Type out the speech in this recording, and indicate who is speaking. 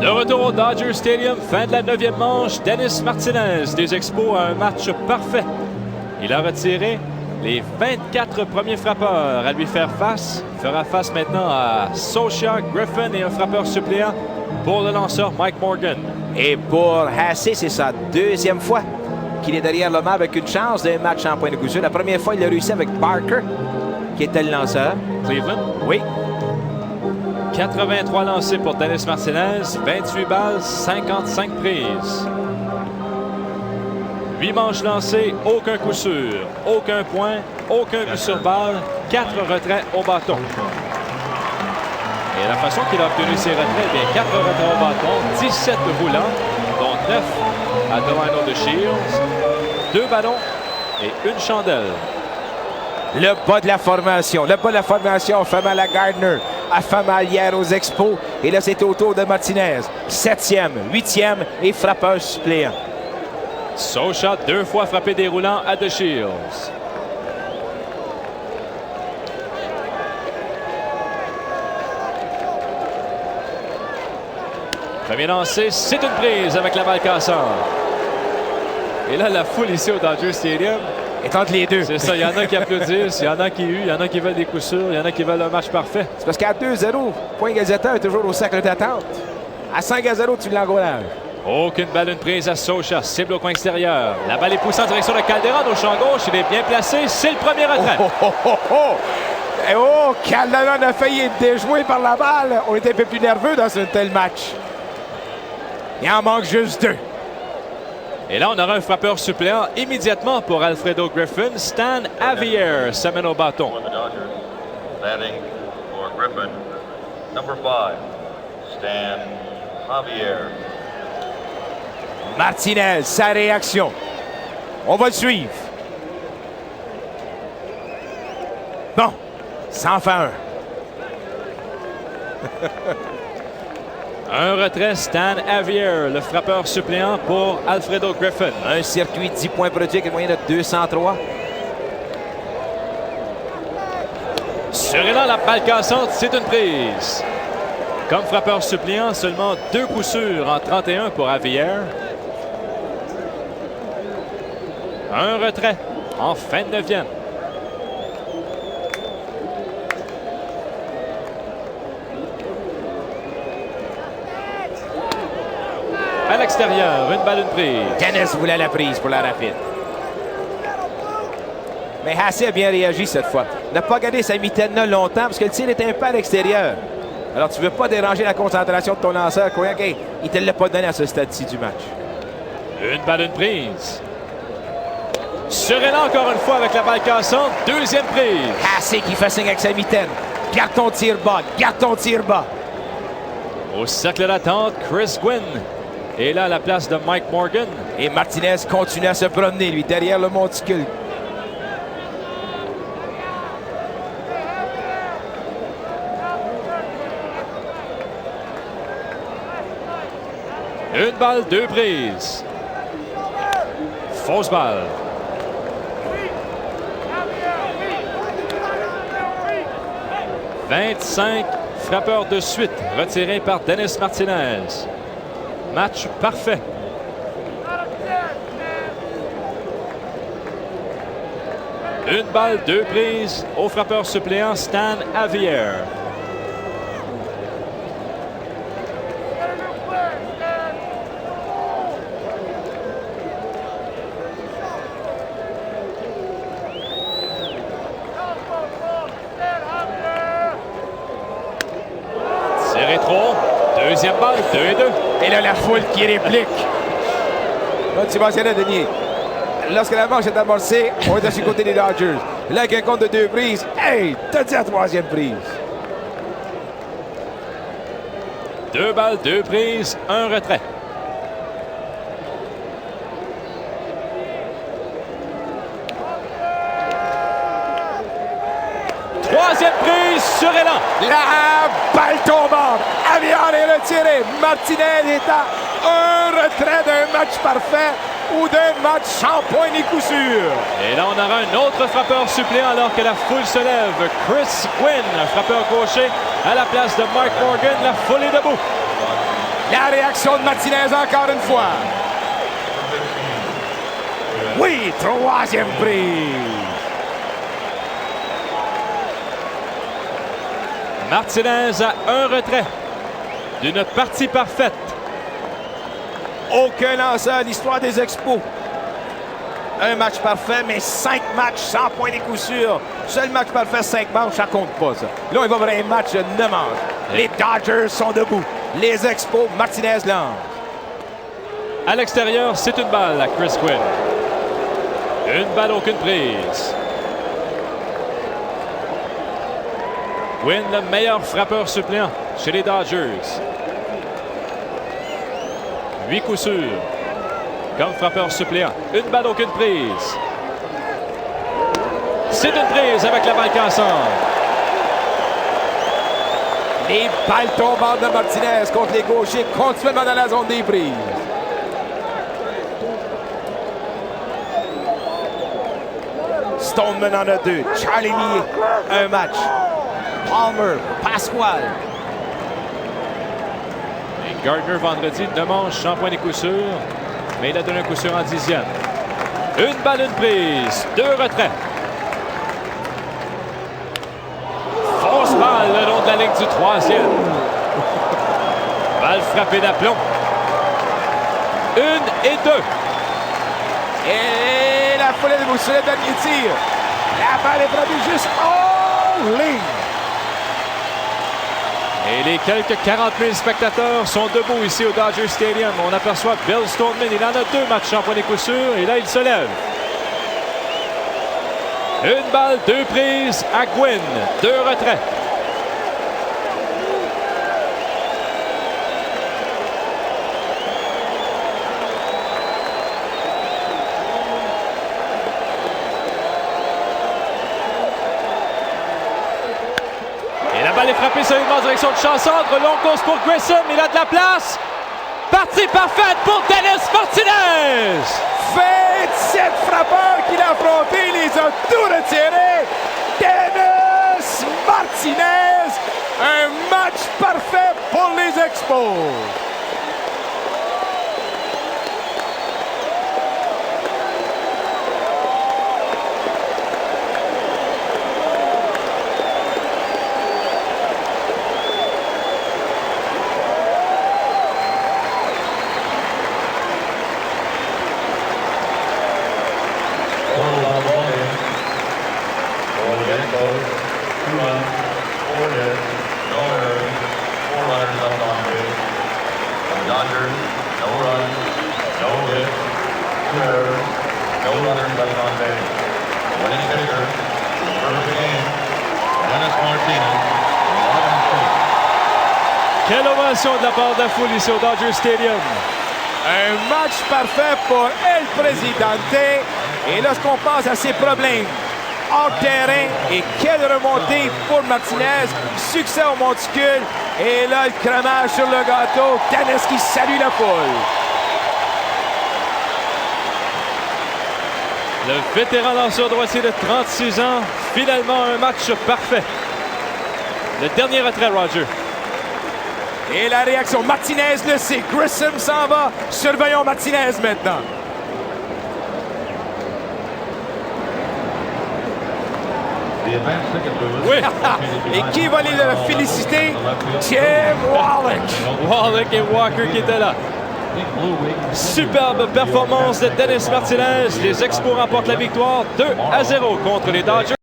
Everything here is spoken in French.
Speaker 1: De retour au Dodger Stadium, fin de la 9e manche. Dennis Martinez des Expos a un match parfait. Il a retiré les 24 premiers frappeurs à lui faire face. Il fera face maintenant à Scioscia, Griffin et un frappeur suppléant pour le lanceur Mike Morgan.
Speaker 2: Et pour Hasse, c'est sa deuxième fois qu'il est derrière le mât avec une chance d'un match en point de coup sûr. La première fois, il a réussi avec Parker, qui était le lanceur.
Speaker 1: Cleveland.
Speaker 2: Oui.
Speaker 1: 83 lancés pour Dennis Martinez, 28 balles, 55 prises. 8 manches lancées, aucun coup sûr, aucun point, aucun but sur balle, 4 retraits au bâton. Et la façon qu'il a obtenu ses retraits, bien 4 retraits au bâton, 17 roulants, dont 9 à Delino DeShields, 2 ballons et une chandelle.
Speaker 2: Le bas de la formation. Le bas de la formation fait mal à Gardner. A fait mal hier aux Expos. Et là, c'est au tour de Martinez. 7e, 8e et frappeur suppléant.
Speaker 1: Scioscia 2 fois frappé des roulants à DeShields. Premier lancé, c'est une prise avec la balle cassante. Et là, la foule ici au Dodger Stadium
Speaker 2: est entre les deux.
Speaker 1: C'est ça, il y en a qui applaudissent, il y en a qui huent, il y en a qui veulent des coups sûrs, il y en a qui veulent un match parfait.
Speaker 2: C'est parce qu'à 2-0, point égalisateur est toujours au cercle d'attente. À 5-0, tu l'encourages.
Speaker 1: Aucune balle, une prise à Scioscia, cible au coin extérieur. La balle est poussée en direction de Calderon au champ gauche, il est bien placé, c'est le premier retrait.
Speaker 2: Calderon a failli être déjoué par la balle. On était un peu plus nerveux dans un tel match. Il en manque juste 2.
Speaker 1: Et là, on aura un frappeur suppléant immédiatement pour Alfredo Griffin. Stan Avier s'amène au bâton.
Speaker 3: Batting for Griffin, number 5, Stan Javier.
Speaker 2: Martinez, sa réaction. On va le suivre. Bon, ça en fait un.
Speaker 1: Un retrait, Stan Avier, le frappeur suppléant pour Alfredo Griffin.
Speaker 2: Un circuit 10 points produits avec un moyen de 203.
Speaker 1: Sur élan, la balle cassante, c'est une prise. Comme frappeur suppléant, seulement 2 coups sûrs en 31 pour Avier. Un retrait en fin de 9e. À l'extérieur, une balle, une prise.
Speaker 2: Dennis voulait la prise pour la rapide. Mais Hasse a bien réagi cette fois. N'a pas gardé sa mitaine là longtemps parce que le tir était un peu à l'extérieur. Alors tu ne veux pas déranger la concentration de ton lanceur. Il ne te l'a pas donné à ce stade-ci du match.
Speaker 1: Une balle, une prise. Sur élan encore une fois avec la balle cassante. Deuxième prise.
Speaker 2: Hasse qui fait signe avec sa mitaine. Garde ton tir bas. Garde ton tir bas.
Speaker 1: Au cercle d'attente, Chris Gwynn. Et là, à la place de Mike Morgan.
Speaker 2: Et Martinez continue à se promener, lui, derrière le monticule.
Speaker 1: Une balle, 2 prises. Fausse balle. « 25 frappeurs de suite retirés par Dennis Martinez. Match parfait. Une balle, 2 prises au frappeur suppléant Stan Avier. C'est rétro. Deuxième balle, 2 et 2.
Speaker 2: Et là, la foule qui réplique. Là, tu mentionnais, Denis. Lorsque la manche est amorcée, on est sur le côté des Dodgers. Là, avec un compte de 2 prises, hey, t'as dit la 3e prise.
Speaker 1: 2 balles, 2 prises, 1 retrait. Troisième prise sur élan.
Speaker 2: La balle tombante. Avion est retiré. Martinez est à un retrait d'un match parfait ou d'un match sans point ni coup sûr.
Speaker 1: Et là, on aura un autre frappeur suppléant alors que la foule se lève. Chris Gwynn, frappeur gaucher à la place de Mike Morgan. La foule est debout.
Speaker 2: La réaction de Martinez encore une fois. Oui, troisième prise.
Speaker 1: Martinez a un retrait d'une partie parfaite.
Speaker 2: Aucun lanceur à l'histoire des Expos. Un match parfait, mais 5 matchs sans point des coups sûrs. Seul match parfait, 5 manches, ça compte pas, ça. Là, il va y avoir un match de 9 manches. Les Dodgers sont debout. Les Expos, Martinez lance.
Speaker 1: À l'extérieur, c'est une balle à Chris Quinn. Une balle, aucune prise. Quinn, le meilleur frappeur suppléant chez les Dodgers. 8 coups sûrs comme frappeur suppléant. Une balle, aucune prise. C'est une prise avec la balle cassante.
Speaker 2: Les balles tombantes de Martinez contre les gauchers, continuellement dans la zone des prises. Stoneman en a 2. Charlie Lee, un match. Palmer, Pasquale.
Speaker 1: Et Gardner, vendredi, 2 manches sans point des coups sûrs, mais il a donné un coup sûr en 10e. Une balle, une prise. 2 retraits. Fausse balle le long de la ligne du 3e. Balle frappée d'aplomb. 1 et 2.
Speaker 2: Et la foulée de sur le dernier tir. La balle est frappée juste en ligne.
Speaker 1: Et les quelques 40 000 spectateurs sont debout ici au Dodger Stadium. On aperçoit Bill Stoneman. Il en a 2 matchs sans point des coups sûrs. Et là, il se lève. Une balle, 2 prises à Gwynn. 2 retraits. La balle est frappée solidement en direction de Chassandre. Longue course pour Grissom. Il a de la place. Partie parfaite pour Dennis Martinez.
Speaker 2: 27 frappeurs qu'il a affrontés. Il les a tous retirés. Dennis Martinez. Un match parfait pour les Expos.
Speaker 1: Quelle ovation de la part de la foule ici au Dodger Stadium.
Speaker 2: Un match parfait pour El Presidente. Et lorsqu'on pense à ses problèmes hors terrain, et quelle remontée pour Martinez. Succès au monticule. Et là, le crémage sur le gâteau. Dennis qui salue la foule.
Speaker 1: Le vétéran lanceur droitier de 36 ans. Finalement, un match parfait. Le dernier retrait, Roger.
Speaker 2: Et la réaction, Martinez le sait. Grissom s'en va. Surveillons Martinez maintenant.
Speaker 1: Oui.
Speaker 2: Et qui va les féliciter? Tim Wallach.
Speaker 1: Wallach et Walker qui étaient là. Superbe performance de Dennis Martinez. Les Expos remportent la victoire 2-0 contre les Dodgers.